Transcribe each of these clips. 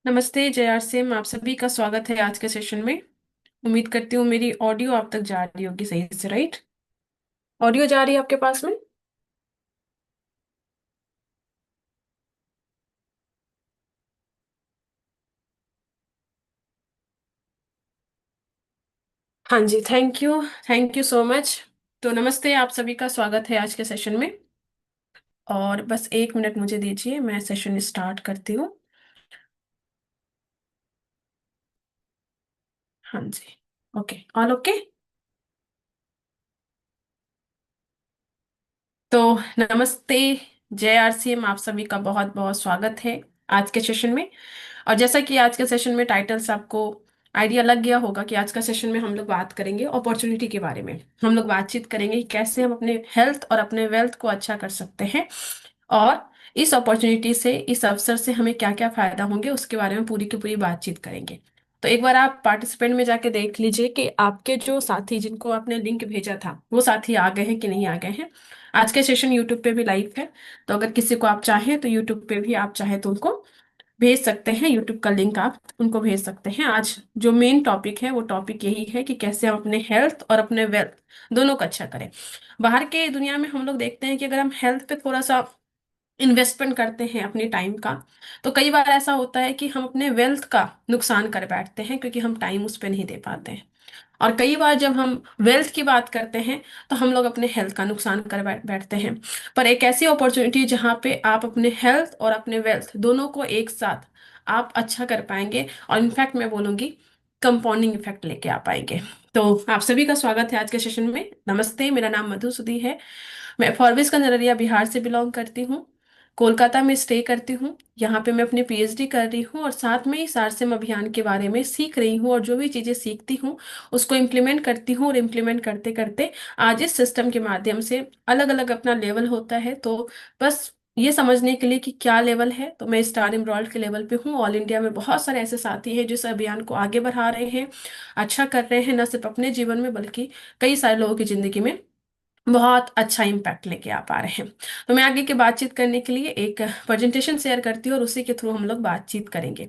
नमस्ते जयार सिम, आप सभी का स्वागत है आज के सेशन में। उम्मीद करती हूँ मेरी ऑडियो आप तक जा रही होगी सही से, राइट? ऑडियो जा रही है आपके पास में? हाँ जी, थैंक यू सो मच। तो नमस्ते, आप सभी का स्वागत है आज के सेशन में। और बस 1 मिनट मुझे दीजिए, मैं सेशन स्टार्ट करती हूँ। हाँ जी। Okay, all okay. तो नमस्ते जय आरसीएम, आप सभी का बहुत बहुत स्वागत है आज के सेशन में। और जैसा कि आज के सेशन में टाइटल से आपको आइडिया लग गया होगा कि आज का सेशन में हम लोग बात करेंगे अपॉर्चुनिटी के बारे में। हम लोग बातचीत करेंगे कि कैसे हम अपने हेल्थ और अपने वेल्थ को अच्छा कर सकते हैं, और इस अपॉर्चुनिटी से, इस अवसर से हमें क्या क्या फायदा होंगे उसके बारे में पूरी की पूरी बातचीत करेंगे। तो एक बार आप पार्टिसिपेंट में जाके देख लीजिए कि आपके जो साथी जिनको आपने लिंक भेजा था वो साथी आ गए हैं कि नहीं आ गए हैं। आज के सेशन यूट्यूब पे भी लाइव है, तो अगर किसी को आप चाहें तो यूट्यूब पे भी आप चाहें तो उनको भेज सकते हैं, यूट्यूब का लिंक आप उनको भेज सकते हैं। आज जो मेन टॉपिक है वो टॉपिक यही है कि कैसे हम अपने हेल्थ और अपने वेल्थ दोनों को अच्छा करें। बाहर के दुनिया में हम लोग देखते हैं कि अगर हम हेल्थ पे थोड़ा सा इन्वेस्टमेंट करते हैं अपने टाइम का, तो कई बार ऐसा होता है कि हम अपने वेल्थ का नुकसान कर बैठते हैं क्योंकि हम टाइम उस पर नहीं दे पाते हैं। और कई बार जब हम वेल्थ की बात करते हैं तो हम लोग अपने हेल्थ का नुकसान कर बैठते हैं। पर एक ऐसी अपॉर्चुनिटी जहाँ पे आप अपने हेल्थ और अपने वेल्थ दोनों को एक साथ आप अच्छा कर पाएंगे, और इनफैक्ट मैं बोलूंगी कंपाउंडिंग इफेक्ट लेके आ पाएंगे। तो आप सभी का स्वागत है आज के सेशन में। नमस्ते, मेरा नाम मधुसूदी है। मैं फॉरबिस का नजरिया बिहार से बिलोंग करती हूँ। कोलकाता में स्टे करती हूँ। यहाँ पे मैं अपनी पीएचडी कर रही हूँ और साथ में ही सारसेम अभियान के बारे में सीख रही हूँ, और जो भी चीज़ें सीखती हूँ उसको इम्प्लीमेंट करती हूँ, और इम्प्लीमेंट करते करते आज इस सिस्टम के माध्यम से अलग अलग अपना लेवल होता है। तो बस ये समझने के लिए कि क्या लेवल है, तो मैं स्टार एम्बरॉयड के लेवल पे हूँ। ऑल इंडिया में बहुत सारे ऐसे साथी हैं जो इस अभियान को आगे बढ़ा रहे हैं, अच्छा कर रहे हैं, न सिर्फ अपने जीवन में बल्कि कई सारे लोगों की जिंदगी में बहुत अच्छा इम्पैक्ट लेके आ पा रहे हैं। तो मैं आगे की बातचीत करने के लिए एक प्रेजेंटेशन शेयर करती हूँ और उसी के थ्रू हम लोग बातचीत करेंगे।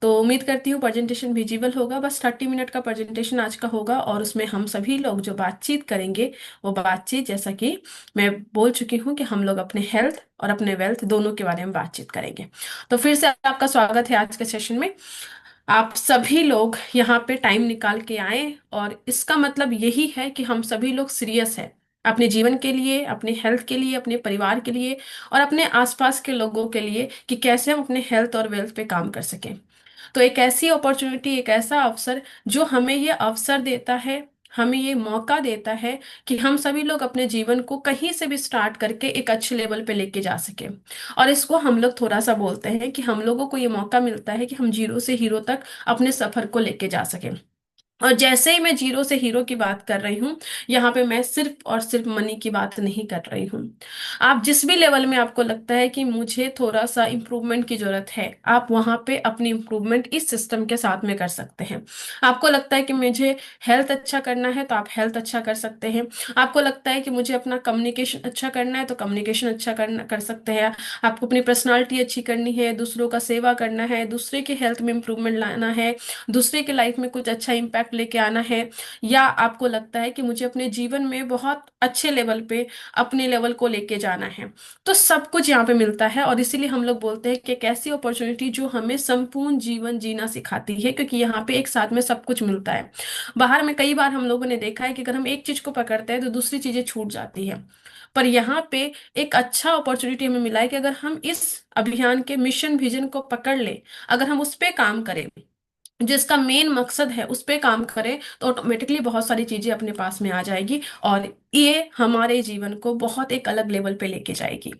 तो उम्मीद करती हूँ प्रेजेंटेशन विजिबल होगा। बस 30 मिनट का प्रेजेंटेशन आज का होगा, और उसमें हम सभी लोग जो बातचीत करेंगे वो बातचीत, जैसा कि मैं बोल चुकी हूँ, कि हम लोग अपने हेल्थ और अपने वेल्थ दोनों के बारे में बातचीत करेंगे। तो फिर से आपका स्वागत है आज के सेशन में। आप सभी लोग यहाँ पे टाइम निकाल के आए, और इसका मतलब यही है कि हम सभी लोग सीरियस हैं अपने जीवन के लिए, अपने हेल्थ के लिए, अपने परिवार के लिए, और अपने आसपास के लोगों के लिए, कि कैसे हम अपने हेल्थ और वेल्थ पे काम कर सकें। तो एक ऐसी अपॉर्चुनिटी, एक ऐसा अवसर जो हमें ये अवसर देता है, हमें ये मौका देता है कि हम सभी लोग अपने जीवन को कहीं से भी स्टार्ट करके एक अच्छे लेवल पे लेके जा सके। और इसको हम लोग थोड़ा सा बोलते हैं कि हम लोगों को ये मौका मिलता है कि हम जीरो से हीरो तक अपने सफर को लेके जा सके। और जैसे ही मैं जीरो से हीरो की बात कर रही हूँ, यहाँ पे मैं सिर्फ और सिर्फ मनी की बात नहीं कर रही हूँ। आप जिस भी लेवल में आपको लगता है कि मुझे थोड़ा सा इम्प्रूवमेंट की जरूरत है, आप वहाँ पे अपनी इम्प्रूवमेंट इस सिस्टम के साथ में कर सकते हैं। आपको लगता है कि मुझे हेल्थ अच्छा करना है, तो आप हेल्थ अच्छा कर सकते हैं। आपको लगता है कि मुझे अपना कम्युनिकेशन अच्छा करना है, तो कम्युनिकेशन अच्छा करना कर सकते हैं। आपको अपनी पर्सनालिटी अच्छी करनी है, दूसरों का सेवा करना है, दूसरे के हेल्थ में इम्प्रूवमेंट लाना है, दूसरे के लाइफ में कुछ अच्छा इम्पैक्ट लेके आना है, या आपको लगता है कि मुझे अपने जीवन में बहुत अच्छे लेवल पे अपने लेवल को लेके जाना है, तो सब कुछ यहाँ पे मिलता है। और इसीलिए हम लोग बोलते हैं कि एक ऐसी अपॉर्चुनिटी जो हमें संपूर्ण जीवन जीना सिखाती है, क्योंकि यहाँ पे एक साथ में सब कुछ मिलता है। बाहर में कई बार हम लोगों ने देखा है कि अगर हम एक चीज को पकड़ते हैं तो दूसरी चीजें छूट जाती है। पर यहाँ पे एक अच्छा अपॉर्चुनिटी हमें मिला है कि अगर हम इस अभियान के मिशन विजन को पकड़ ले, अगर हम उस पे काम करें, जिसका मेन मकसद है उस पे काम करें, तो ऑटोमेटिकली बहुत सारी चीजें अपने पास में आ जाएगी, और ये हमारे जीवन को बहुत एक अलग लेवल पे लेके जाएगी।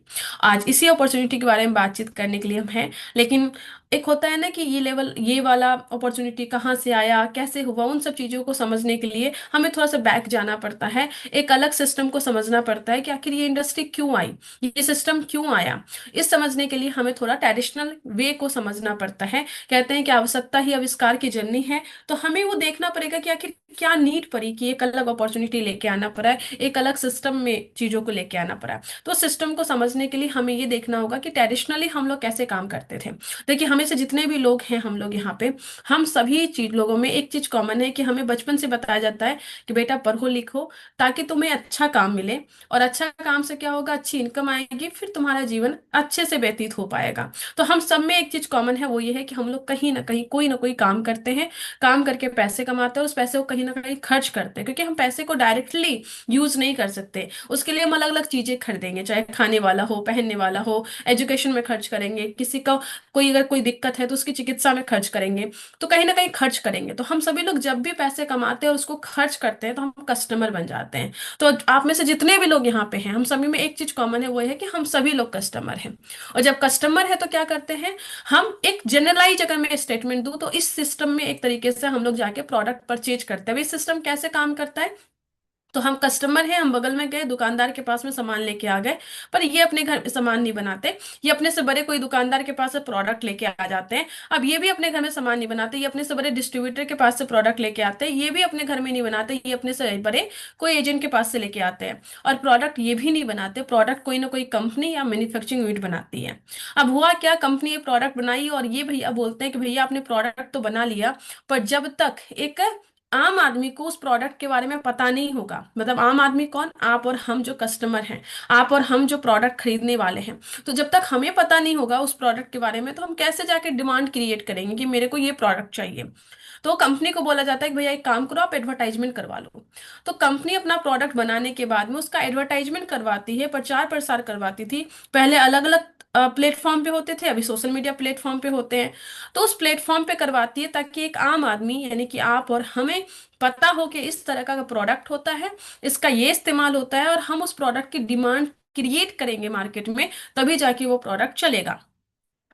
आज इसी अपॉर्चुनिटी के बारे में बातचीत करने के लिए हम हैं। लेकिन एक होता है ना कि ये लेवल, ये वाला अपॉर्चुनिटी कहाँ से आया, कैसे हुआ, उन सब चीजों को समझने के लिए हमें थोड़ा सा बैक जाना पड़ता है, एक अलग सिस्टम को समझना पड़ता है कि आखिर ये इंडस्ट्री क्यों आई, ये सिस्टम क्यों आया। इस समझने के लिए हमें थोड़ा ट्रेडिशनल वे को समझना पड़ता है। कहते हैं कि आवश्यकता ही आविष्कार की जननी है। तो हमें वो देखना पड़ेगा कि आखिर क्या नीड पड़ी कि एक अलग अपॉर्चुनिटी लेके आना पड़ा है, एक अलग सिस्टम में चीजों को लेके आना पड़ा। तो सिस्टम को समझने के लिए हमें ये देखना होगा कि ट्रेडिशनली हम लोग कैसे काम करते थे। देखिए, हमें से जितने भी लोग हैं हम लोग यहाँ पे, हम सभी चीज लोगों में एक चीज कॉमन है कि हमें बचपन से बताया जाता है कि बेटा पढ़ो लिखो ताकि तुम्हें अच्छा काम मिले, और अच्छा काम से क्या होगा, अच्छी इनकम आएगी, फिर तुम्हारा जीवन अच्छे से व्यतीत हो पाएगा। तो हम सब में एक चीज कॉमन है, वो ये है कि हम लोग कहीं ना कोई काम करते हैं, काम करके पैसे कमाते हैं, उस पैसे को कहीं ना कहीं खर्च करते हैं, क्योंकि हम पैसे को डायरेक्टली यूज नहीं कर सकते। उसके लिए हम अलग अलग चीजें खरीदेंगे, चाहे खाने वाला हो, पहनने वाला हो, एजुकेशन में खर्च करेंगे, किसी का कोई अगर कोई दिक्कत है तो उसकी चिकित्सा में खर्च करेंगे। तो कहीं ना कहीं खर्च करेंगे। तो हम सभी लोग जब भी पैसे कमाते हैं और उसको खर्च करते हैं तो हम कस्टमर बन जाते हैं। तो आप में से जितने भी लोग यहाँ पे हैं, हम सभी में एक चीज कॉमन है, वो है कि हम सभी लोग कस्टमर हैं। और जब कस्टमर है तो क्या करते हैं, हम एक जनरलाइज अगर मैं स्टेटमेंट दूं तो इस सिस्टम में एक तरीके से हम लोग जाके प्रोडक्ट परचेज करते हैं। अब इस सिस्टम कैसे काम करता है, तो हम कस्टमर हैं, हम बगल में गए दुकानदार के पास में सामान लेके आ गए, पर ये अपने घर में सामान नहीं बनाते, ये अपने से बड़े कोई दुकानदार के पास से प्रोडक्ट लेके आ जाते हैं। अब ये भी अपने घर में सामान नहीं बनाते, ये अपने से बड़े डिस्ट्रीब्यूटर के पास से प्रोडक्ट लेके आते हैं, ये भी अपने घर में नहीं बनाते, ये अपने से बड़े कोई एजेंट के पास से लेके आते हैं। और प्रोडक्ट ये भी नहीं बनाते, प्रोडक्ट कोई ना कोई कंपनी या मैन्युफैक्चरिंग यूनिट बनाती है। अब हुआ क्या, कंपनी ये प्रोडक्ट बनाई और ये भैया बोलते हैं कि भैया आपने प्रोडक्ट तो बना लिया, पर जब तक एक आम आदमी को उस प्रोडक्ट के बारे में पता नहीं होगा, मतलब आम आदमी कौन, आप और हम जो कस्टमर हैं, आप और हम जो प्रोडक्ट खरीदने वाले हैं, तो जब तक हमें पता नहीं होगा उस प्रोडक्ट के बारे में तो हम कैसे जाके डिमांड क्रिएट करेंगे कि मेरे को ये प्रोडक्ट चाहिए। तो कंपनी को बोला जाता है कि भैया एक काम करो, आप एडवर्टाइजमेंट करवा लो। तो कंपनी अपना प्रोडक्ट बनाने के बाद में उसका एडवर्टाइजमेंट करवाती है, प्रचार प्रसार करवाती थी। पहले अलग अलग प्लेटफॉर्म पे होते थे, अभी सोशल मीडिया प्लेटफॉर्म पे होते हैं। तो उस प्लेटफॉर्म पे करवाती है ताकि एक आम आदमी यानी कि आप और हमें पता हो कि इस तरह का प्रोडक्ट होता है, इसका ये इस्तेमाल होता है, और हम उस प्रोडक्ट की डिमांड क्रिएट करेंगे मार्केट में, तभी जाके वो प्रोडक्ट चलेगा।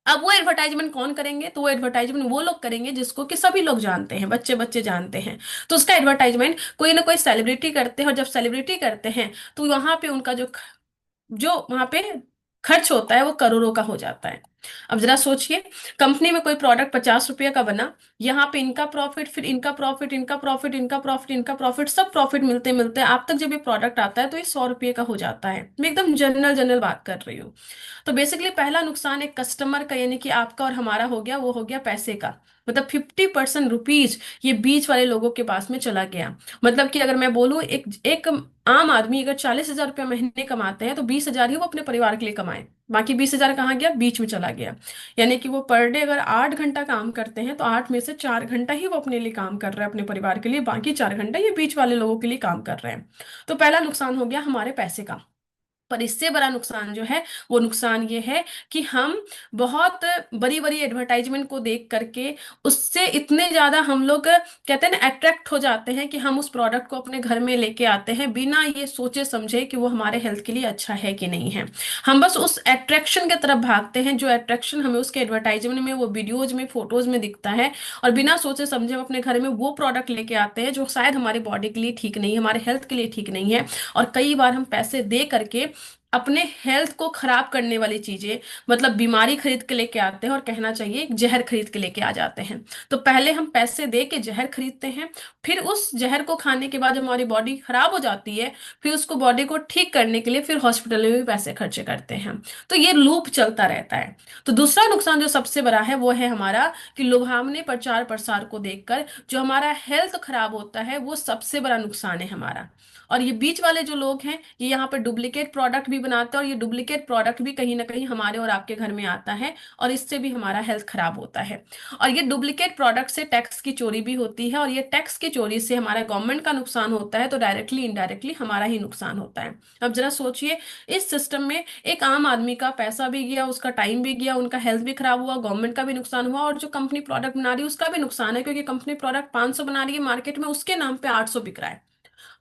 अब वो एडवर्टाइजमेंट कौन करेंगे, तो वो एडवर्टाइजमेंट वो लोग करेंगे जिसको कि सभी लोग जानते हैं, बच्चे बच्चे जानते हैं। तो उसका एडवर्टाइजमेंट कोई ना कोई सेलिब्रिटी करते हैं, और जब सेलिब्रिटी करते हैं तो वहां पे उनका जो वहां पे खर्च होता है वो करोड़ों का हो जाता है। अब जरा सोचिए, कंपनी में कोई प्रोडक्ट 50 रुपये का बना, यहाँ पे इनका प्रॉफिट, फिर इनका प्रॉफिट, इनका प्रॉफिट, इनका प्रॉफिट, इनका प्रॉफिट, सब प्रॉफिट मिलते मिलते आप तक जब ये प्रोडक्ट आता है तो ये 100 रुपये का हो जाता है। मैं एकदम जनरल जनरल बात कर रही हूँ। तो बेसिकली पहला नुकसान एक कस्टमर का यानी कि आपका और हमारा हो गया, वो हो गया पैसे का। मतलब 50% रुपीज ये बीच वाले लोगों के पास में चला गया। मतलब कि अगर मैं बोलूं, एक एक आम आदमी अगर 40,000 रुपये महीने कमाते हैं तो 20,000 ही वो अपने परिवार के लिए कमाए, बाकी 20,000 कहाँ गया, बीच में चला गया। यानी कि वो पर डे अगर 8 घंटा काम करते हैं तो 8 में से 4 घंटा ही वो अपने लिए काम कर रहे हैं, अपने परिवार के लिए, बाकी 4 घंटा ये बीच वाले लोगों के लिए काम कर रहे हैं। तो पहला नुकसान हो गया हमारे पैसे का। पर इससे बड़ा नुकसान जो है, वो नुकसान ये है कि हम बहुत बड़ी बड़ी एडवर्टाइजमेंट को देख करके उससे इतने ज्यादा हम लोग कहते हैं ना अट्रैक्ट हो जाते हैं कि हम उस प्रोडक्ट को अपने घर में लेके आते हैं बिना ये सोचे समझे कि वो हमारे हेल्थ के लिए अच्छा है कि नहीं है। हम बस उस अट्रैक्शन की तरफ भागते हैं, जो अट्रैक्शन हमें उसके एडवर्टाइजमेंट में, वो वीडियोज में, फोटोज में दिखता है, और बिना सोचे समझे हम अपने घर में वो प्रोडक्ट लेके आते हैं जो शायद हमारी बॉडी के लिए ठीक नहीं है, हमारे हेल्थ के लिए ठीक नहीं है। और कई बार हम पैसे दे करके अपने हेल्थ को खराब करने वाली चीजें, मतलब बीमारी खरीद के लेके आते हैं, और कहना चाहिए एक जहर खरीद के लेके आ जाते हैं। तो पहले हम पैसे दे के जहर खरीदते हैं, फिर उस जहर को खाने के बाद जब हमारी बॉडी खराब हो जाती है, फिर उसको बॉडी को ठीक करने के लिए फिर हॉस्पिटल में भी पैसे खर्चे करते हैं। तो ये लूप चलता रहता है। तो दूसरा नुकसान जो सबसे बड़ा है वो है हमारा कि लुभावने प्रचार प्रसार को देखकर जो हमारा हेल्थ खराब होता है, वो सबसे बड़ा नुकसान है हमारा। और ये बीच वाले जो लोग हैं, ये यहाँ पे डुप्लीकेट प्रोडक्ट भी बनाते हैं, और ये डुप्लीकेट प्रोडक्ट भी कहीं ना कहीं हमारे और आपके घर में आता है, और इससे भी हमारा हेल्थ खराब होता है। और ये डुप्लीकेट प्रोडक्ट से टैक्स की चोरी भी होती है, और ये टैक्स की चोरी से हमारा गवर्नमेंट का नुकसान होता है, तो डायरेक्टली इनडायरेक्टली हमारा ही नुकसान होता है। अब जरा सोचिए, इस सिस्टम में एक आम आदमी का पैसा भी गया, उसका टाइम भी गया, उनका हेल्थ भी खराब हुआ, गवर्नमेंट का भी नुकसान हुआ, और जो कंपनी प्रोडक्ट बना रही है उसका भी नुकसान है, क्योंकि कंपनी प्रोडक्ट 500 बना रही है मार्केट में, उसके नाम पे 800 बिक रहा है,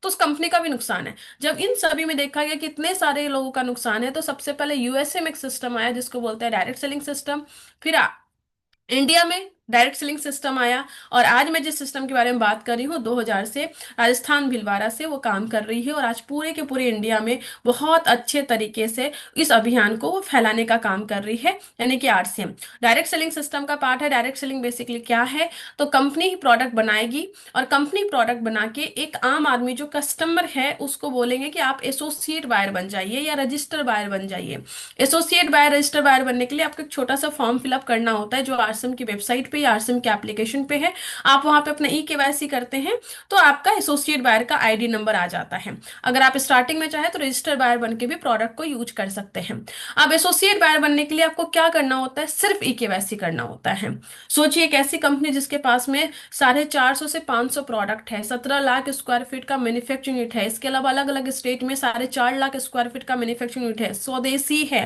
तो उस कंपनी का भी नुकसान है। जब इन सभी में देखा गया कि इतने सारे लोगों का नुकसान है, तो सबसे पहले यूएसए में एक सिस्टम आया जिसको बोलते हैं डायरेक्ट सेलिंग सिस्टम। फिर इंडिया में डायरेक्ट सेलिंग सिस्टम आया। और आज मैं जिस सिस्टम के बारे में बात कर रही हूँ 2000 से राजस्थान भिलवाड़ा से वो काम कर रही है, और आज पूरे के पूरे इंडिया में बहुत अच्छे तरीके से इस अभियान को वो फैलाने का काम कर रही है, यानी कि आरसीएम डायरेक्ट सेलिंग सिस्टम का पार्ट है। डायरेक्ट सेलिंग बेसिकली क्या है, तो कंपनी ही प्रोडक्ट बनाएगी, और कंपनी प्रोडक्ट बना के एक आम आदमी जो कस्टमर है उसको बोलेंगे कि आप एसोसिएट बायर बन जाइए या रजिस्टर बायर बन जाइए। एसोसिएट बायर रजिस्टर बायर बनने के लिए आपको एक छोटा सा फॉर्म फिलअप करना होता है, जो आरसीएम की वेबसाइट पे या आरसीएम के एप्लीकेशन पे है। आप वहां पे अपना ई केवाईसी करते हैं, तो आपका एसोसिएट बायर का आईडी नंबर आ जाता है। अगर आप स्टार्टिंग में चाहे तो रजिस्टर बायर बन के भी प्रोडक्ट को यूज कर सकते हैं। अब एसोसिएट बायर बनने के लिए आपको क्या करना होता है, सिर्फ ई केवाईसी करना होता है। सोचिए एक ऐसी कंपनी जिसके पास में 450 से 500 प्रोडक्ट है, 17 लाख स्क्वायर फीट का मैन्युफैक्चरिंग यूनिट है, इसके अलावा अलग अलग स्टेट में 4.5 लाख स्क्वायर फीट का मैन्युफैक्चरिंग यूनिट है, स्वदेशी है,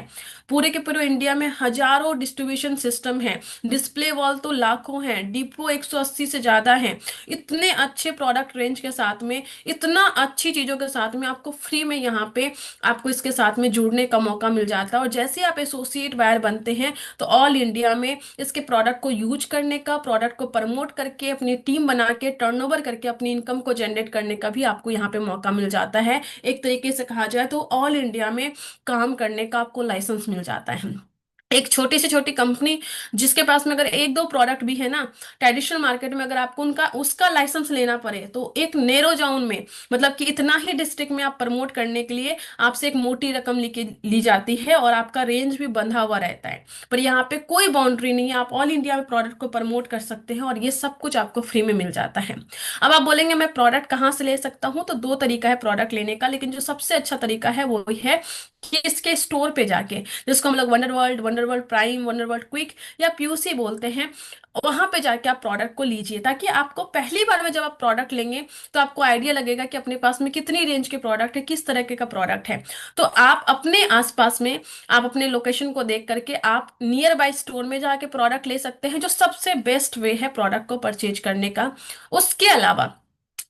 पूरे के पूरे इंडिया में हजारों डिस्ट्रीब्यूशन सिस्टम है, डिस्प्ले वॉल तो लाखों हैं, डिपो 180 से ज्यादा हैं। इतने अच्छे प्रोडक्ट रेंज के साथ में, इतना अच्छी चीजों के साथ में आपको फ्री में यहाँ पे आपको इसके साथ में जुड़ने का मौका मिल जाता है। और जैसे ही आप एसोसिएट बायर बनते हैं तो ऑल इंडिया में इसके प्रोडक्ट को यूज करने का, प्रोडक्ट को प्रमोट करके, अपनी टीम बना के, टर्नओवर करके अपनी इनकम को जनरेट करने का भी आपको यहाँ पे मौका मिल जाता है। एक तरीके से कहा जाए तो ऑल इंडिया में काम करने का आपको लाइसेंस मिल जाता है। एक छोटी से छोटी कंपनी जिसके पास में अगर एक दो प्रोडक्ट भी है ना, ट्रेडिशनल मार्केट में अगर आपको उनका उसका लाइसेंस लेना पड़े तो एक नैरो जोन में, मतलब कि इतना ही डिस्ट्रिक्ट में आप प्रमोट करने के लिए आपसे एक मोटी रकम लेके ली जाती है, और आपका रेंज भी बंधा हुआ रहता है। पर यहाँ पे कोई बाउंड्री नहीं है, आप ऑल इंडिया में प्रोडक्ट को प्रमोट कर सकते हैं, और ये सब कुछ आपको फ्री में मिल जाता है। अब आप बोलेंगे मैं प्रोडक्ट कहाँ से ले सकता हूँ, तो दो तरीका है प्रोडक्ट लेने का, लेकिन जो सबसे अच्छा तरीका है वो है कि इसके स्टोर पे जाके, जिसको हम लोग wonder world prime, wonder world quick या पीयूसी बोलते हैं, वहां पे जाके आप प्रोडक्ट को लीजिए, ताकि आपको पहली बार में जब आप प्रोडक्ट लेंगे तो आपको आइडिया लगेगा कि अपने पास में कितनी रेंज के प्रोडक्ट है, किस तरह के का प्रोडक्ट है। तो आप अपने आसपास में, आप अपने लोकेशन को देख करके आप नियर बाय स्टोर में जाके प्रोडक्ट ले सकते हैं, जो सबसे बेस्ट वे है प्रोडक्ट को परचेज करने का। उसके अलावा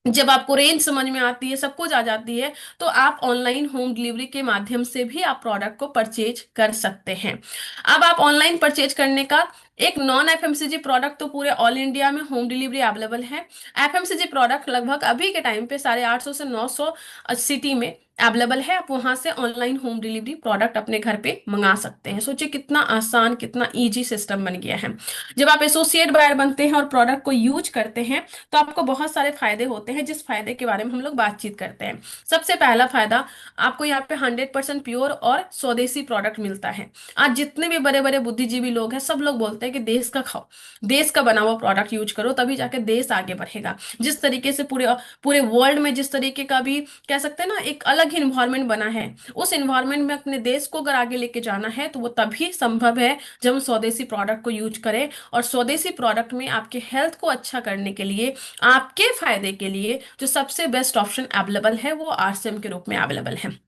जब आपको रेंज समझ में आती है, सब कुछ आ जाती है, तो आप ऑनलाइन होम डिलीवरी के माध्यम से भी आप प्रोडक्ट को परचेज कर सकते हैं। अब आप ऑनलाइन परचेज करने का एक नॉन एफएमसीजी प्रोडक्ट तो पूरे ऑल इंडिया में होम डिलीवरी अवेलेबल है। एफएमसीजी प्रोडक्ट लगभग अभी के टाइम पे 850 से 900 सिटी में अवेलेबल है। आप वहां से ऑनलाइन होम डिलीवरी प्रोडक्ट अपने घर पे मंगा सकते हैं। सोचिए कितना आसान, कितना इजी सिस्टम बन गया है। जब आप एसोसिएट बायर बनते हैं और प्रोडक्ट को यूज करते हैं तो आपको बहुत सारे फायदे होते हैं, जिस फायदे के बारे में हम लोग बातचीत करते हैं। सबसे पहला फायदा, आपको यहाँ पे 100% प्योर और स्वदेशी प्रोडक्ट मिलता है। आज जितने भी बड़े बड़े बुद्धिजीवी लोग हैं, सब लोग बोलते हैं कि देश का खाओ, देश का बना हुआ प्रोडक्ट यूज करो, तभी जाके देश आगे बढ़ेगा। जिस तरीके से पूरे पूरे वर्ल्ड में जिस तरीके का भी कह सकते हैं ना, एक अलग ही इन्वायरमेंट बना है, उस इन्वायरमेंट में अपने देश को अगर आगे लेके जाना है तो वो तभी संभव है जब हम स्वदेशी प्रोडक्ट को यूज करें। और स्वदेशी प्रोडक्ट में आपके हेल्थ को अच्छा करने के लिए, आपके फायदे के लिए जो सबसे बेस्ट ऑप्शन अवेलेबल है वो आरसीएम के रूप में अवेलेबल है।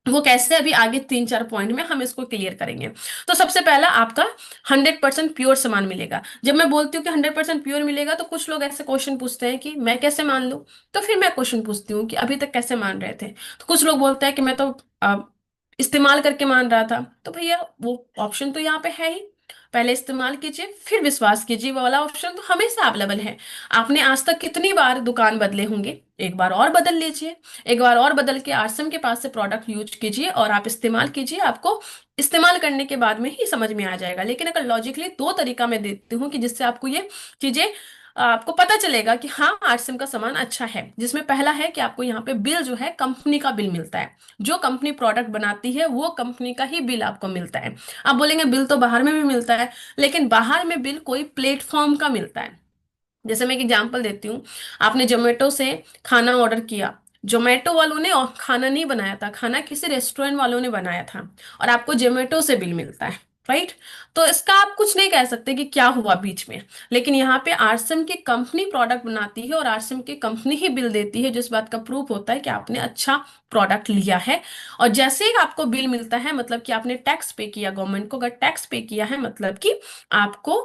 वो कैसे, अभी आगे 3-4 पॉइंट में हम इसको क्लियर करेंगे। तो सबसे पहला, आपका 100% प्योर सामान मिलेगा। जब मैं बोलती हूँ कि 100% प्योर मिलेगा तो कुछ लोग ऐसे क्वेश्चन पूछते हैं कि मैं कैसे मान लूं। तो फिर मैं क्वेश्चन पूछती हूँ कि अभी तक कैसे मान रहे थे। तो कुछ लोग बोलते हैं कि मैं तो इस्तेमाल करके मान रहा था। तो भैया वो ऑप्शन तो यहाँ पे है ही, पहले इस्तेमाल कीजिए फिर विश्वास कीजिए, वो वाला ऑप्शन तो हमेशा अवेलेबल है। आपने आज तक कितनी बार दुकान बदले होंगे, एक बार और बदल लीजिए, एक बार और बदल के आरसीएम के पास से प्रोडक्ट यूज कीजिए और आप इस्तेमाल कीजिए। आपको इस्तेमाल करने के बाद में ही समझ में आ जाएगा। लेकिन अगर लॉजिकली दो तरीका मैं देती हूँ कि जिससे आपको ये चीजें, आपको पता चलेगा कि हाँ आरसीएम का सामान अच्छा है। जिसमें पहला है कि आपको यहाँ पे बिल जो है कंपनी का बिल मिलता है, जो कंपनी प्रोडक्ट बनाती है वो कंपनी का ही बिल आपको मिलता है। आप बोलेंगे बिल तो बाहर में भी मिलता है, लेकिन बाहर में बिल कोई प्लेटफॉर्म का मिलता है। जैसे मैं एक एग्जांपल देती हूँ, आपने जोमेटो से खाना ऑर्डर किया, जोमेटो वालों ने खाना नहीं बनाया था, खाना किसी रेस्टोरेंट वालों ने बनाया था, और आपको जोमेटो से बिल मिलता है, राइट। तो इसका आप कुछ नहीं कह सकते कि क्या हुआ बीच में। लेकिन यहाँ पे आरसीएम की कंपनी प्रोडक्ट बनाती है और आरसीएम की कंपनी ही बिल देती है, जिस बात का प्रूफ होता है कि आपने अच्छा प्रोडक्ट लिया है। और जैसे ही आपको बिल मिलता है, मतलब कि आपने टैक्स पे किया गवर्नमेंट को, अगर टैक्स पे किया है मतलब कि आपको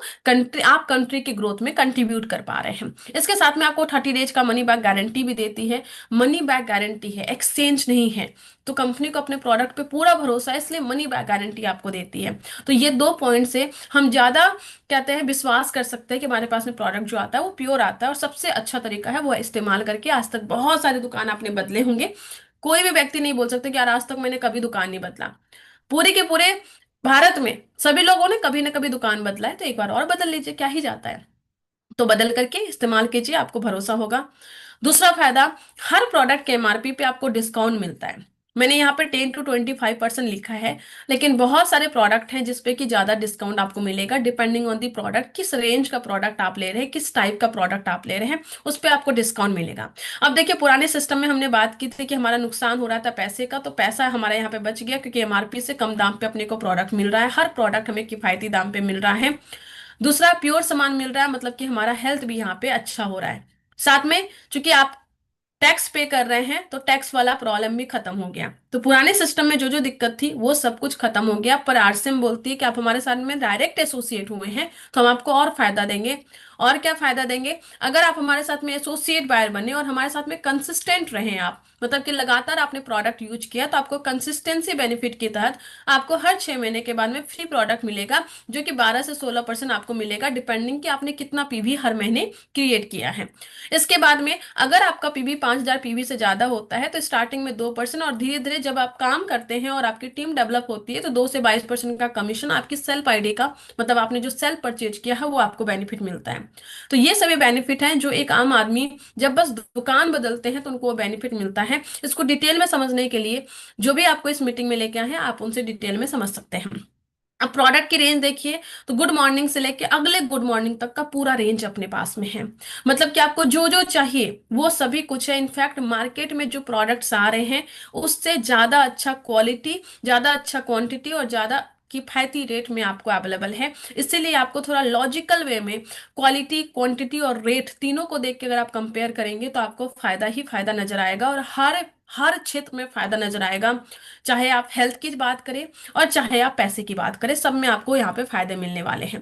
आप कंट्री की ग्रोथ में कंट्रीब्यूट कर पा रहे हैं। इसके साथ में आपको 30 डेज का मनी बैक गारंटी भी देती है। मनी बैक गारंटी है, एक्सचेंज नहीं है। तो कंपनी को अपने प्रोडक्ट पे पूरा भरोसा है, इसलिए मनी बैक गारंटी आपको देती है। तो ये दो पॉइंट से हम ज्यादा कहते हैं विश्वास कर सकते हैं कि हमारे पास में प्रोडक्ट जो आता है वो प्योर आता है, और सबसे अच्छा तरीका है वो है इस्तेमाल करके। आज तक बहुत सारे दुकान आपने बदले होंगे, कोई भी व्यक्ति नहीं बोल सकते कि यार आज तक मैंने कभी दुकान नहीं बदला। पूरे के पूरे भारत में सभी लोगों ने कभी ना कभी दुकान बदला है, तो एक बार और बदल लीजिए, क्या ही जाता है। तो बदल करके इस्तेमाल कीजिए, आपको भरोसा होगा। दूसरा फायदा, हर प्रोडक्ट के एमआरपी पे आपको डिस्काउंट मिलता है। मैंने यहाँ पे 10 to 25% लिखा है, लेकिन बहुत सारे प्रोडक्ट हैं जिसपे कि ज्यादा डिस्काउंट आपको मिलेगा, डिपेंडिंग ऑन दी प्रोडक्ट, किस रेंज का प्रोडक्ट आप ले रहे हैं, किस टाइप का प्रोडक्ट आप ले रहे हैं, उस पे आपको डिस्काउंट मिलेगा। अब देखिए, पुराने सिस्टम में हमने बात की थी कि हमारा नुकसान हो रहा था पैसे का, तो पैसा हमारे यहाँ पे बच गया, क्योंकि एमआरपी से कम दाम पे अपने को प्रोडक्ट मिल रहा है, हर प्रोडक्ट हमें किफायती दाम पे मिल रहा है। दूसरा, प्योर सामान मिल रहा है, मतलब कि हमारा हेल्थ भी यहाँ पे अच्छा हो रहा है। साथ में, चूंकि आप टैक्स पे कर रहे हैं, तो टैक्स वाला प्रॉब्लम भी खत्म हो गया। तो पुराने सिस्टम में जो जो दिक्कत थी वो सब कुछ खत्म हो गया। पर आरसीएम बोलती है कि आप हमारे साथ में डायरेक्ट एसोसिएट हुए हैं, तो हम आपको और फायदा देंगे। और क्या फायदा देंगे? अगर आप हमारे साथ में एसोसिएट बायर बने और हमारे साथ में कंसिस्टेंट रहे आप, मतलब कि लगातार आपने प्रोडक्ट यूज किया, तो आपको कंसिस्टेंसी बेनिफिट के तहत आपको हर 6 महीने के बाद में फ्री प्रोडक्ट मिलेगा, जो कि 12 से 16% आपको मिलेगा, डिपेंडिंग कि आपने कितना पीवी हर महीने क्रिएट किया है। इसके बाद में अगर आपका पीवी 5,000 पीवी से ज्यादा होता है, तो स्टार्टिंग में 2%, और धीरे धीरे जब आप काम करते हैं और आपकी टीम डेवलप होती है, तो 2 से 22% का कमीशन आपकी सेल्फ आईडी का, मतलब आपने जो सेल्फ परचेज किया है वो आपको बेनिफिट मिलता है। तो ये सभी बेनिफिट हैं जो एक आम आदमी जब बस दुकान बदलते हैं तो उनको वो बेनिफिट मिलता है। इसको डिटेल में समझने के लिए जो भी आपको इस मीटिंग में लेके आए हैं, आप उनसे डिटेल में समझ सकते हैं। अब प्रोडक्ट की रेंज देखिए, तो गुड मॉर्निंग से लेके अगले गुड मॉर्निंग तक का पूरा रेंज अपने पास में है। मतलब कि आपको जो जो चाहिए वो सभी कुछ है। इनफैक्ट मार्केट में जो प्रोडक्ट्स आ रहे हैं उससे ज्यादा अच्छा क्वालिटी, ज्यादा अच्छा क्वांटिटी और ज्यादा किफायती रेट में आपको अवेलेबल है। इसीलिए आपको थोड़ा लॉजिकल वे में क्वालिटी, क्वांटिटी और रेट तीनों को देख के अगर आप कंपेयर करेंगे, तो आपको फायदा ही फायदा नजर आएगा, और हर हर क्षेत्र में फायदा नजर आएगा। चाहे आप हेल्थ की बात करें और चाहे आप पैसे की बात करें, सब में आपको यहाँ पे फायदे मिलने वाले हैं।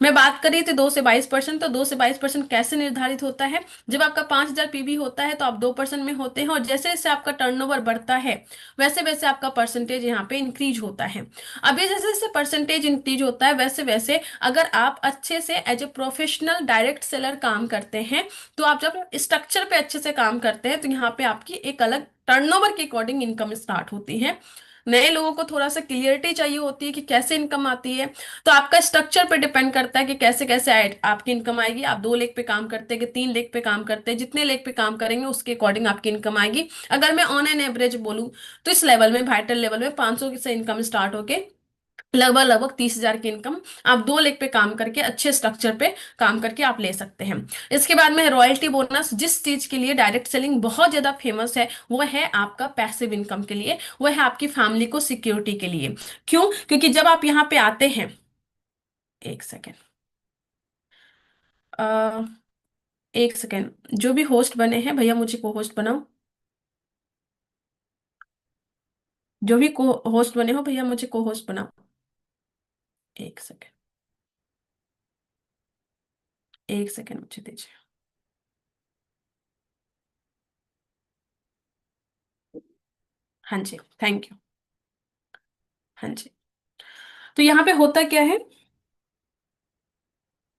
मैं बात करी थी 2 से 22%, तो 2 से 22% कैसे निर्धारित होता है? जब आपका 5,000 पीवी होता है तो आप 2% में होते हैं, और जैसे जैसे आपका टर्नओवर बढ़ता है वैसे वैसे आपका परसेंटेज यहाँ पे इंक्रीज होता है। अभी जैसे जैसे परसेंटेज इंक्रीज होता है, वैसे वैसे अगर आप अच्छे से as a professional direct seller काम करते हैं, तो आप जब स्ट्रक्चर पे अच्छे से काम करते हैं, तो यहाँ पे आपकी एक अलग टर्नओवर के अकॉर्डिंग इनकम स्टार्ट होती है। नए लोगों को थोड़ा सा क्लियरिटी चाहिए होती है कि कैसे इनकम आती है, तो आपका स्ट्रक्चर पे डिपेंड करता है कि कैसे कैसे आपकी इनकम आएगी। आप 2 लेख पे काम करते हैं कि 3 लेख पे काम करते हैं, जितने लेख पे काम करेंगे उसके अकॉर्डिंग आपकी इनकम आएगी। अगर मैं ऑन एन एवरेज बोलूँ, तो इस लेवल में, वाइटल लेवल में 500 से इनकम स्टार्ट होके लगभग लगभग 30,000 की इनकम आप 2 लेख पे काम करके, अच्छे स्ट्रक्चर पे काम करके आप ले सकते हैं। इसके बाद में रॉयल्टी बोनस, जिस चीज के लिए डायरेक्ट सेलिंग बहुत ज्यादा फेमस है, वो है आपका पैसिव इनकम के लिए, वो है आपकी फैमिली को सिक्योरिटी के लिए। क्यों? क्योंकि जब आप यहाँ पे आते हैं, एक सेकेंड, एक सेकेंड, जो भी होस्ट बने हैं भैया मुझे को होस्ट बनाओ। जो भी को होस्ट बने हो भैया मुझे को होस्ट बनाओ। एक सेकेंड, एक सेकेंड मुझे दीजिए। हाँ जी, थैंक यू। हाँ जी। तो यहाँ पे होता क्या है,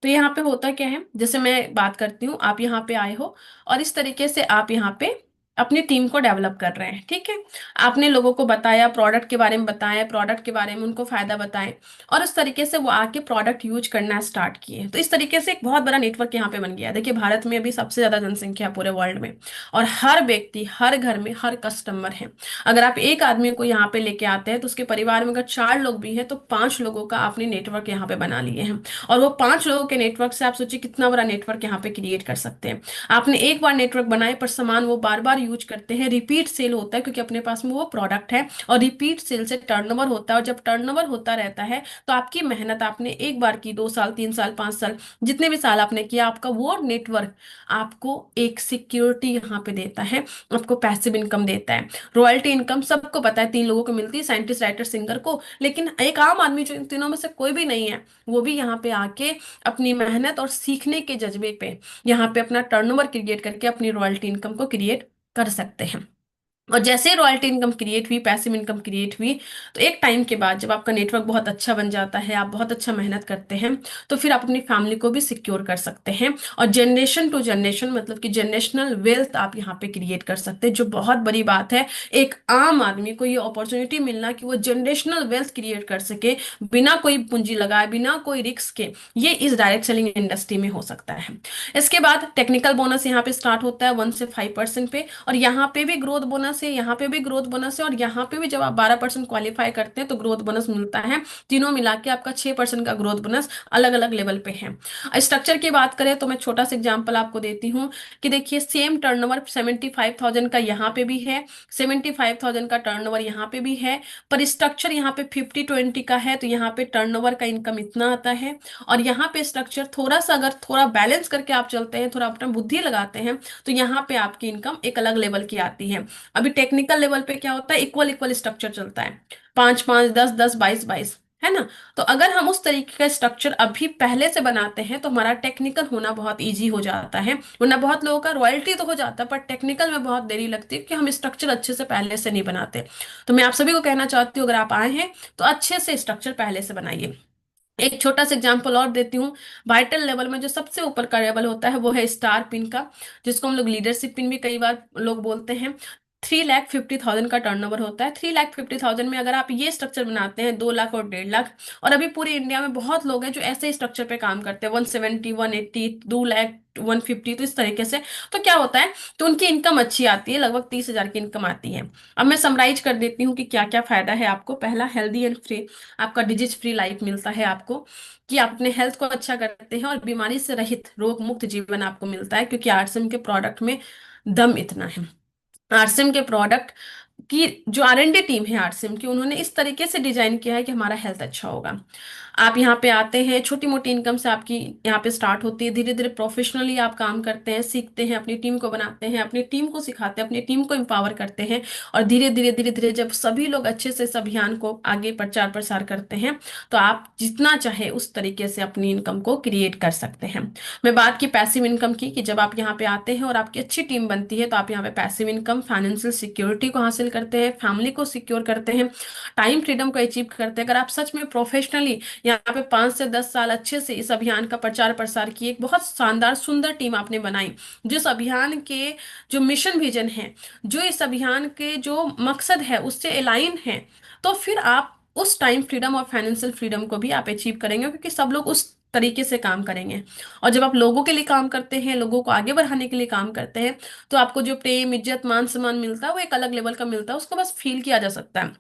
तो यहाँ पे होता क्या है, जैसे मैं बात करती हूँ, आप यहाँ पे आए हो और इस तरीके से आप यहाँ पे अपनी टीम को डेवलप कर रहे हैं, ठीक है। आपने लोगों को बताया, प्रोडक्ट के बारे में बताया, प्रोडक्ट के बारे में उनको फायदा बताएं, और उस तरीके से वो आके प्रोडक्ट यूज करना स्टार्ट किए। तो इस तरीके से एक बहुत बड़ा नेटवर्क यहाँ पे बन गया। देखिए, भारत में अभी सबसे ज्यादा जनसंख्या है पूरे वर्ल्ड में, और हर व्यक्ति, हर घर में हर कस्टमर है। अगर आप एक आदमी को यहाँ पे लेके आते हैं, तो उसके परिवार में अगर 4 लोग भी हैं, तो 5 लोगों का आपने नेटवर्क यहाँ पे बना लिए हैं। और वो 5 लोगों के नेटवर्क से आप सोचिए कितना बड़ा नेटवर्क यहाँ पे क्रिएट कर सकते हैं। आपने एक बार नेटवर्क बनाए, पर सामान वो बार बार यूज करते हैं, रिपीट सेल होता है, क्योंकि अपने पास में वो प्रोडक्ट है, और रिपीट सेल से टर्नओवर होता है। और जब टर्नओवर होता रहता है, तो आपकी मेहनत, आपने एक बार की, 2 साल, 3 साल, 5 साल, जितने भी साल आपने किया, आपका वो नेटवर्क आपको एक सिक्योरिटी यहाँ पे देता है, आपको पैसिव इनकम देता है। रॉयल्टी इनकम सबको पता है 3 लोगों को मिलती है, साइंटिस्ट, राइटर, सिंगर को। लेकिन एक आम आदमी जो इन तीनों में से कोई भी नहीं है, वो भी यहाँ पे आके अपनी मेहनत और सीखने के जज्बे पे यहाँ पे अपना टर्नओवर क्रिएट करके अपनी रॉयल्टी इनकम को क्रिएट कर सकते हैं। और जैसे ही रॉयल्टी इनकम क्रिएट हुई, पैसिव इनकम क्रिएट हुई, तो एक टाइम के बाद जब आपका नेटवर्क बहुत अच्छा बन जाता है, आप बहुत अच्छा मेहनत करते हैं, तो फिर आप अपनी फैमिली को भी सिक्योर कर सकते हैं। और जनरेशन टू जनरेशन, मतलब कि जनरेशनल वेल्थ आप यहाँ पे क्रिएट कर सकते हैं, जो बहुत बड़ी बात है। एक आम आदमी को ये अपॉर्चुनिटी मिलना कि वो जनरेशनल वेल्थ क्रिएट कर सके, बिना कोई पूंजी लगाए, बिना कोई रिस्क के, ये इस डायरेक्ट सेलिंग इंडस्ट्री में हो सकता है। इसके बाद टेक्निकल बोनस यहाँ पे स्टार्ट होता है 1 से 5% पे, और यहाँ पे भी ग्रोथ बोनस है, यहाँ पे भी ग्रोथ बोनस है, और यहाँ पे भी जब आप 12% क्वालिफाई करते हैं तो ग्रोथ बोनस मिलता है। तीनों मिला के आपका 6% का ग्रोथ बोनस अलग अलग लेवल पे है। स्ट्रक्चर की बात करें तो मैं छोटा सा एग्जांपल आपको देती हूँ कि देखिए, सेम टर्नओवर 75,000 का यहाँ पे भी है, 75,000 का टर्नओवर यहाँ पे भी है, पर स्ट्रक्चर यहाँ पे 50-20 का है, तो यहाँ पे टर्नओवर का इनकम इतना आता है। और यहाँ पे स्ट्रक्चर थोड़ा सा अगर थोड़ा बैलेंस करके आप चलते हैं, थोड़ा अपना बुद्धि लगाते हैं, तो यहाँ पे आपकी इनकम एक अलग लेवल की आती है। अभी टेक्निकल लेवल पे क्या होता है, इक्वल इक्वल स्ट्रक्चर चलता है, 5-5, 10-10, 22-22, है ना। तो अगर हम उस तरीके का स्ट्रक्चर अभी पहले से बनाते हैं तो हमारा टेक्निकल होना बहुत इजी हो जाता है। वरना बहुत लोगों का रॉयल्टी तो हो जाता है, पर टेक्निकल में बहुत देरी लगती है कि हम स्ट्रक्चर अच्छे से पहले से नहीं बनाते। तो मैं आप सभी को कहना चाहती हूँ, अगर आप आए हैं तो अच्छे से स्ट्रक्चर पहले से बनाइए। एक छोटा सा एग्जांपल और देती हूँ। वाइटल लेवल में जो सबसे ऊपर का लेवल होता है वो है स्टार पिन का, जिसको हम लोग लीडरशिप पिन भी कई बार लोग बोलते हैं। 3,50,000 का टर्नओवर होता है। 3,50,000 में अगर आप ये स्ट्रक्चर बनाते हैं, 2 लाख और 1.5 लाख, और अभी पूरे इंडिया में बहुत लोग हैं जो ऐसे स्ट्रक्चर पे काम करते हैं, 170, 180, 2 लाख, 150, तो इस तरीके से। तो क्या होता है, तो उनकी इनकम अच्छी आती है, लगभग 30,000 की इनकम आती है। अब मैं समराइज कर देती हूँ कि क्या क्या फायदा है आपको। पहला, हेल्दी एंड फ्री, आपका डिजीज फ्री लाइफ मिलता है आपको, कि आप अपने हेल्थ को अच्छा करते हैं, और बीमारी से रहित रोग मुक्त जीवन आपको मिलता है, क्योंकि आरसीएम के प्रोडक्ट में दम इतना है। आरसीएम के प्रोडक्ट की जो R&D टीम है आरसीएम की, उन्होंने इस तरीके से डिजाइन किया है कि हमारा हेल्थ अच्छा होगा। आप यहाँ पे आते हैं, छोटी मोटी इनकम से आपकी यहाँ पे स्टार्ट होती है, धीरे धीरे प्रोफेशनली आप काम करते हैं, सीखते हैं, अपनी टीम को बनाते हैं, अपनी टीम को सिखाते हैं, अपनी टीम को एम्पावर करते हैं। और धीरे धीरे धीरे धीरे जब सभी लोग अच्छे से इस अभियान को आगे प्रचार प्रसार करते हैं, तो आप जितना चाहे उस तरीके से अपनी इनकम को क्रिएट कर सकते हैं। मैं बात की पैसिव इनकम की, कि जब आप यहाँ पे आते हैं और आपकी अच्छी टीम बनती है, तो आप यहाँ पे पैसिव इनकम, फाइनेंशियल सिक्योरिटी को हासिल करते हैं, फैमिली को सिक्योर करते हैं, टाइम फ्रीडम को अचीव करते हैं। अगर आप सच में प्रोफेशनली यहाँ पे 5 से 10 साल अच्छे से इस अभियान का प्रचार प्रसार किए, एक बहुत शानदार सुंदर टीम आपने बनाई, जो इस अभियान के जो मिशन विजन है, जो इस अभियान के जो मकसद है उससे अलाइन है, तो फिर आप उस टाइम फ्रीडम और फाइनेंशियल फ्रीडम को भी आप अचीव करेंगे, क्योंकि सब लोग उस तरीके से काम करेंगे। और जब आप लोगों के लिए काम करते हैं, लोगों को आगे बढ़ाने के लिए काम करते हैं, तो आपको जो प्रेम, इज्जत, मान सम्मान मिलता है वो एक अलग लेवल का मिलता है। उसको बस फील किया जा सकता है,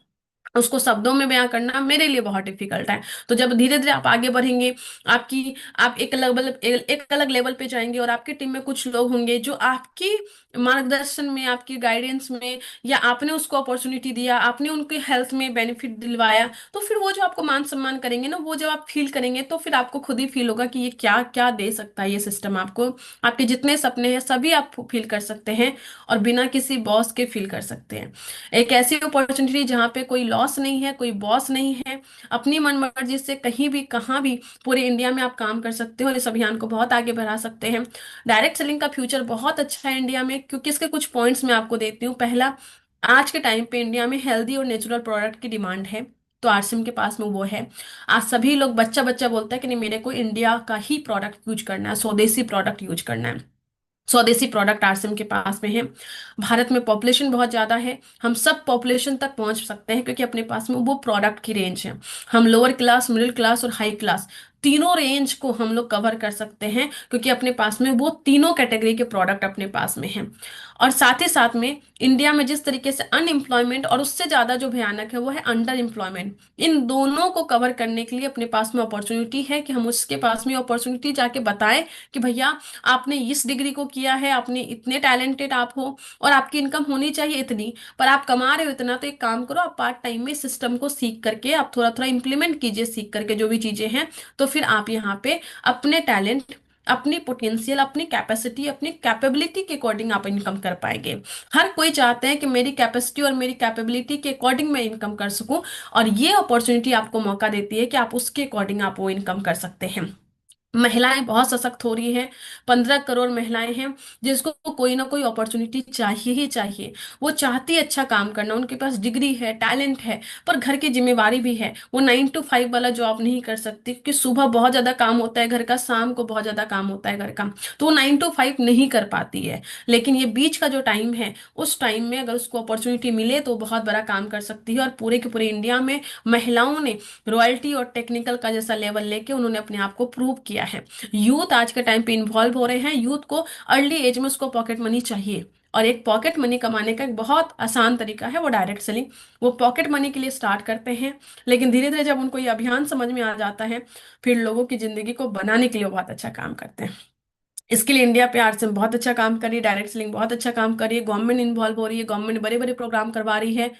उसको शब्दों में बयां करना मेरे लिए बहुत डिफिकल्ट है। तो जब धीरे धीरे आप आगे बढ़ेंगे, आपकी आप एक अलग लेवल पे जाएंगे, और आपकी टीम में कुछ लोग होंगे जो आपकी मार्गदर्शन में, आपकी गाइडेंस में, या आपने उसको अपॉर्चुनिटी दिया, आपने उनके हेल्थ में बेनिफिट दिलवाया, तो फिर वो जो आपको मान सम्मान करेंगे ना, वो जब आप फील करेंगे, तो फिर आपको खुद ही फील होगा कि ये क्या क्या दे सकता है ये सिस्टम आपको। आपके जितने सपने हैं सभी आप फील कर सकते हैं, और बिना किसी बॉस के फील कर सकते हैं। एक ऐसी अपॉर्चुनिटी जहाँ पे कोई लॉस नहीं है, कोई बॉस नहीं है, अपनी मन मर्जी से कहीं भी कहाँ भी पूरे इंडिया में आप काम कर सकते हो और इस अभियान को बहुत आगे बढ़ा सकते हैं। डायरेक्ट सेलिंग का फ्यूचर बहुत अच्छा है इंडिया में, क्योंकि इसके कुछ पॉइंट्स मैं आपको देती हूँ। पहला, आज के टाइम पे इंडिया में हेल्दी और नेचुरल प्रोडक्ट की डिमांड है, तो आरसीएम के पास में वो है। आज सभी लोग, बच्चा बच्चा बोलता है कि नहीं, मेरे को इंडिया का ही प्रोडक्ट यूज करना है, स्वदेशी प्रोडक्ट यूज करना है। स्वदेशी प्रोडक्ट आरसीएम के पास में है। भारत में पॉपुलेशन बहुत ज्यादा है, हम सब पॉपुलेशन तक पहुंच सकते हैं, क्योंकि अपने पास में वो प्रोडक्ट की रेंज है। हम लोअर क्लास, मिडिल क्लास और हाई क्लास तीनों रेंज को हम लोग कवर कर सकते हैं, क्योंकि अपने पास में वो तीनों कैटेगरी के प्रोडक्ट अपने पास में हैं। और साथ ही साथ में इंडिया में जिस तरीके से अनएम्प्लॉयमेंट, और उससे ज्यादा जो भयानक है वो है अंडर एम्प्लॉयमेंट, इन दोनों को कवर करने के लिए अपने पास में अपॉर्चुनिटी है, कि हम उसके पास में अपॉर्चुनिटी जाके बताएं कि भैया, आपने इस डिग्री को किया है, आपने इतने टैलेंटेड आप हो, और आपकी इनकम होनी चाहिए इतनी, पर आप कमा रहे हो इतना, तो एक काम करो, आप पार्ट टाइम में सिस्टम को सीख करके आप थोड़ा थोड़ा इंप्लीमेंट कीजिए, सीख करके जो भी चीजें हैं, तो फिर आप यहाँ पे अपने टैलेंट, अपनी पोटेंशियल, अपनी कैपेसिटी, अपनी कैपेबिलिटी के अकॉर्डिंग आप इनकम कर पाएंगे। हर कोई चाहते हैं कि मेरी कैपेसिटी और मेरी कैपेबिलिटी के अकॉर्डिंग मैं इनकम कर सकूं, और ये अपॉर्चुनिटी आपको मौका देती है कि आप उसके अकॉर्डिंग आप वो इनकम कर सकते हैं। महिलाएं बहुत सशक्त हो रही हैं। 15 करोड़ महिलाएं हैं जिसको कोई ना कोई अपॉर्चुनिटी चाहिए ही चाहिए। वो चाहती है अच्छा काम करना, उनके पास डिग्री है, टैलेंट है, पर घर की जिम्मेवारी भी है। वो 9 to 5 वाला जॉब नहीं कर सकती क्योंकि सुबह बहुत ज्यादा काम होता है घर का, शाम को बहुत ज्यादा काम होता है घर का। तो वो 9 to 5 नहीं कर पाती है। लेकिन ये बीच का जो टाइम है, उस टाइम में अगर उसको अपॉर्चुनिटी मिले तो वो बहुत बड़ा काम कर सकती है। और पूरे के पूरे इंडिया में महिलाओं ने रॉयल्टी और टेक्निकल का जैसा लेवल लेके उन्होंने अपने आप को प्रूव किया है। यूथ आज के टाइम पे इन्वॉल्व हो रहे हैं। यूथ को अर्ली एज में उसको पॉकेट मनी चाहिए। और एक पॉकेट मनी कमाने का एक बहुत आसान तरीका है वो डायरेक्ट सेलिंग। वो पॉकेट मनी के लिए स्टार्ट करते हैं, लेकिन धीरे धीरे जब उनको ये अभियान समझ में आ जाता है, फिर लोगों की जिंदगी को बनाने के लिए वो बहुत अच्छा काम करते हैं। इसके लिए इंडिया पे आरसीएम बहुत अच्छा काम कर रही है, डायरेक्ट सेलिंग बहुत अच्छा काम कर रही है, गवर्नमेंट इन्वॉल्व हो रही है, गवर्नमेंट बड़े बड़े प्रोग्राम करवा रही है।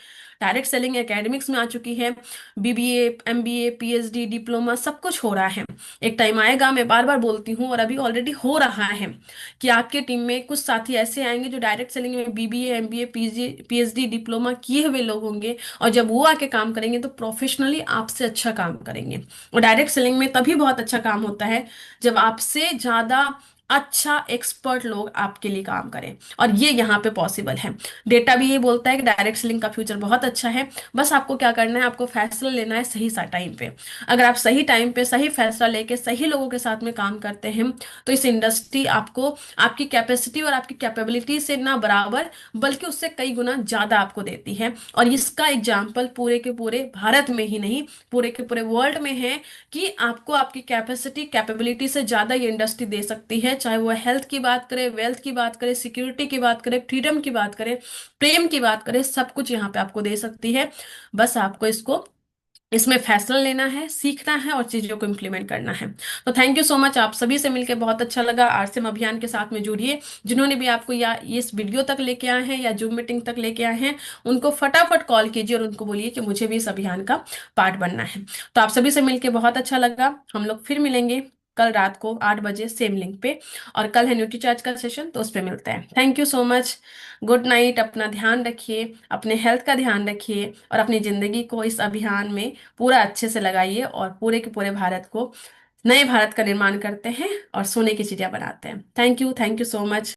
डायरेक्ट सेलिंग एकेडमिक्स में आ चुकी है। बीबीए, एमबीए, पीएचडी, डिप्लोमा सब कुछ हो रहा है। एक टाइम आएगा, मैं बार बार बोलती हूँ और अभी ऑलरेडी हो रहा है, कि आपके टीम में कुछ साथी ऐसे आएंगे जो डायरेक्ट सेलिंग में BBA, MBA, PG, PhD, diploma किए हुए लोग होंगे। और जब वो आके काम करेंगे तो प्रोफेशनली आपसे अच्छा काम करेंगे। और डायरेक्ट सेलिंग में तभी बहुत अच्छा काम होता है जब आपसे ज्यादा अच्छा एक्सपर्ट लोग आपके लिए काम करें। और ये यहाँ पे पॉसिबल है। डेटा भी ये बोलता है कि डायरेक्ट सेलिंग का फ्यूचर बहुत अच्छा है। बस आपको क्या करना है, आपको फैसला लेना है सही सा टाइम पे। अगर आप सही टाइम पे सही फैसला लेके सही लोगों के साथ में काम करते हैं, तो इस इंडस्ट्री आपको आपकी कैपेसिटी और आपकी कैपेबिलिटी से ना बराबर, बल्कि उससे कई गुना ज्यादा आपको देती है। और इसका एग्जाम्पल पूरे के पूरे भारत में ही नहीं, पूरे के पूरे वर्ल्ड में है, कि आपको आपकी कैपेसिटी कैपेबिलिटी से ज्यादा ये इंडस्ट्री दे सकती है। चाहे वो हेल्थ की बात करे, वेल्थ की बात करे, सिक्योरिटी की बात करे, फ्रीडम की बात करे, प्रेम की बात करे, सब कुछ यहाँ पे आपको दे सकती है। बस आपको इसको इसमें फैसला लेना है, सीखना है और चीजों को इम्प्लीमेंट करना है। तो थैंक यू सो मच, आप सभी से मिलकर बहुत अच्छा लगा। आरसीएम अभियान के साथ में जुड़िए। जिन्होंने भी आपको या इस वीडियो तक लेके आए हैं या जूम मीटिंग तक लेके आए हैं, उनको फटाफट कॉल कीजिए और उनको बोलिए कि मुझे भी इस अभियान का पार्ट बनना है। तो आप सभी से मिलकर बहुत अच्छा लगा। हम लोग फिर मिलेंगे कल रात को 8 बजे सेम लिंक पे। और कल है न्यूट्री चार्ज का सेशन, तो उस पे मिलते हैं। Thank you so much. Good night. अपना ध्यान रखिए, अपने हेल्थ का ध्यान रखिए और अपनी जिंदगी को इस अभियान में पूरा अच्छे से लगाइए। और पूरे के पूरे भारत को, नए भारत का निर्माण करते हैं और सोने की चिड़िया बनाते हैं। Thank you so much.